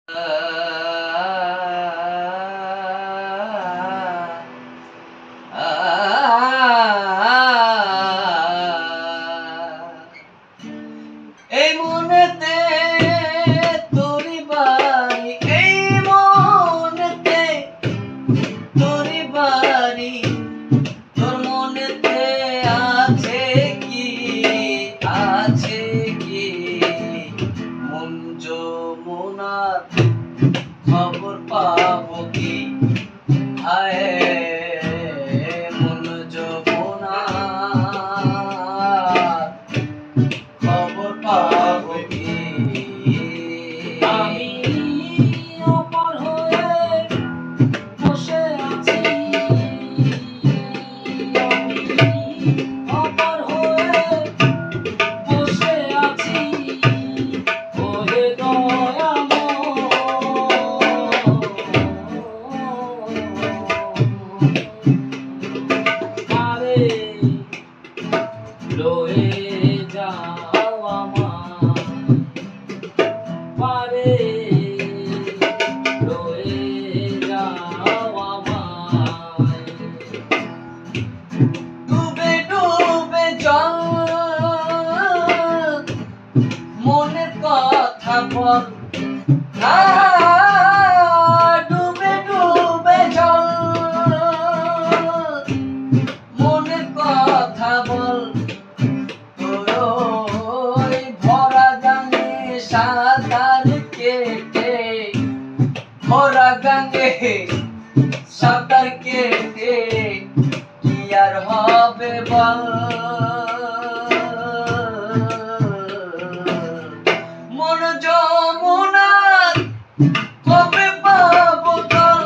এই মনেতে তোরি বাড়ি, এই মনেতে তোরি বাড়ি, তোর মনেতে আছে কি, আছে কি মন যমুনার খবর পাবো কি? হায় মন যমুনার খবর পাবো কি? আমি অপর হয়ে বসে আছি, আমি অপর হয়ে বসে আছি, ওহে দয়াময়, লয়ে যাও আমারে, লয়ে যাও আমায়। ডুবে ডুবে জল মনের কথা বল, ডুবে ডুবে জল মনের কথা বল, ওই ভরা গাঙে সাঁতার কেটে, ভরা গাঙে সাঁতার কেটে কি আর হবে বল? মন যমুনার কবে পাবো তল,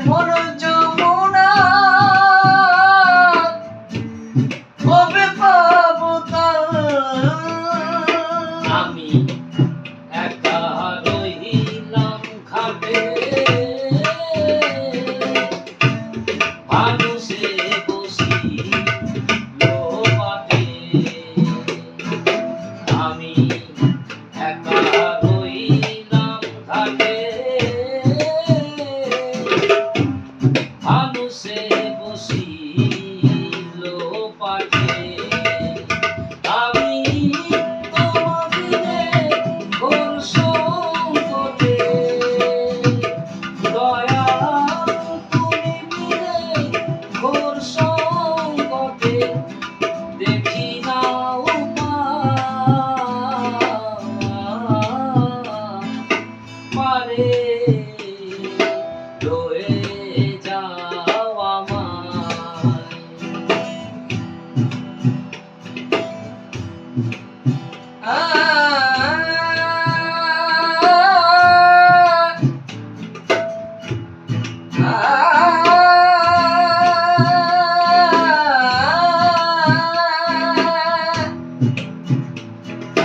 মন যমুনার কবে পাবো তল? আমি একা রহিলাম ঘাটে, মানুষে বসিল বাটে, আমি একা রহিলাম ঘাটে, মানুষে বসিল পাটে। আমি তোমাদিনে ঘোর সংকটে, দয়াল তুমি বিনে ঘোর সংকটে, দেখি না পারে, লয়ে যাও আমায়।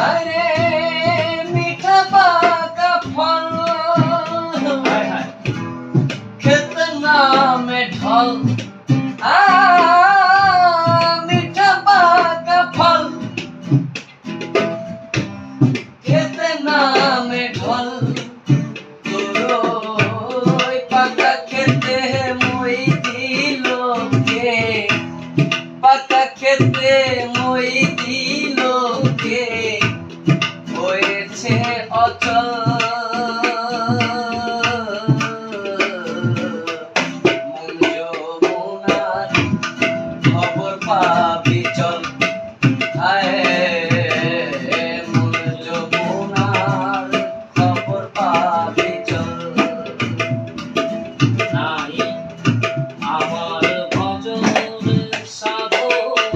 আরে মিঠা পাকা ফল খেতে নামে ঢল, মিঠা পাকা ফল খেতে নামে ঢল, ওই পাকা খেতে মই দিল কে, পাকা খেতে মই দিল কে, হয়েছে অচল মন যমুনার খবর পাবি চল, মন যমুনার খবর পাবি চল। নাই আমার ভজনের সাধন,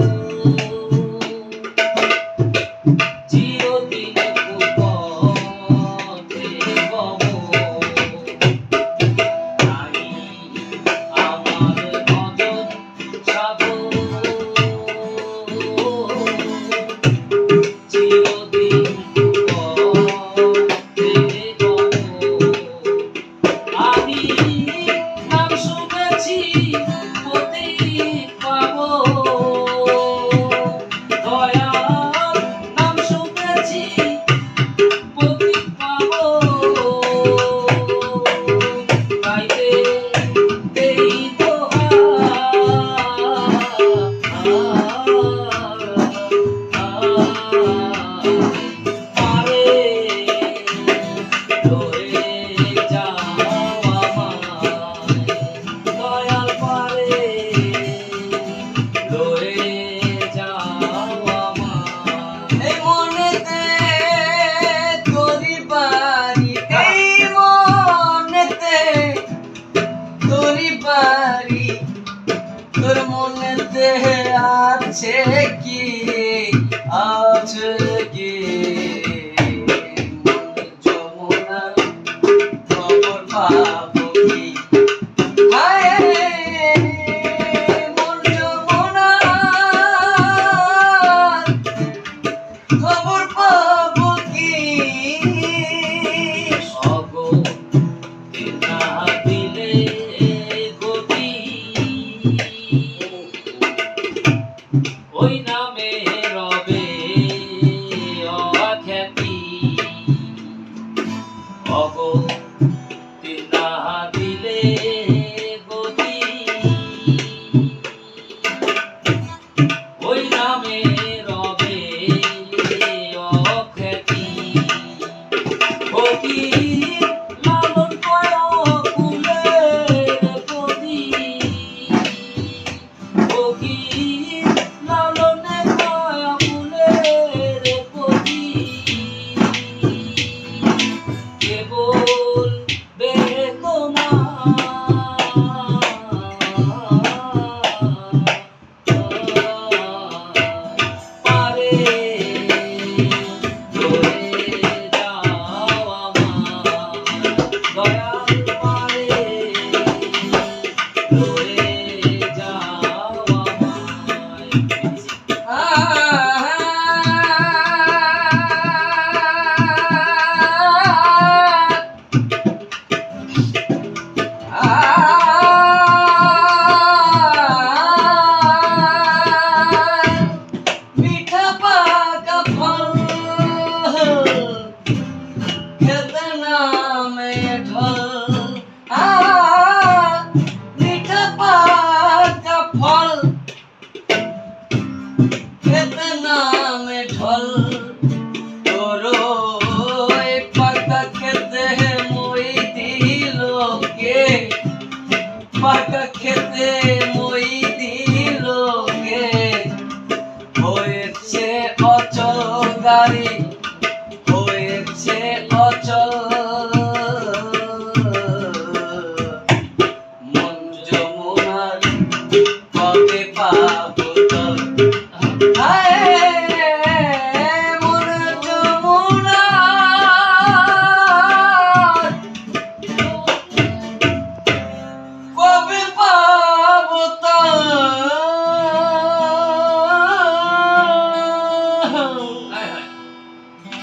চিরদিন কুপথে পাবে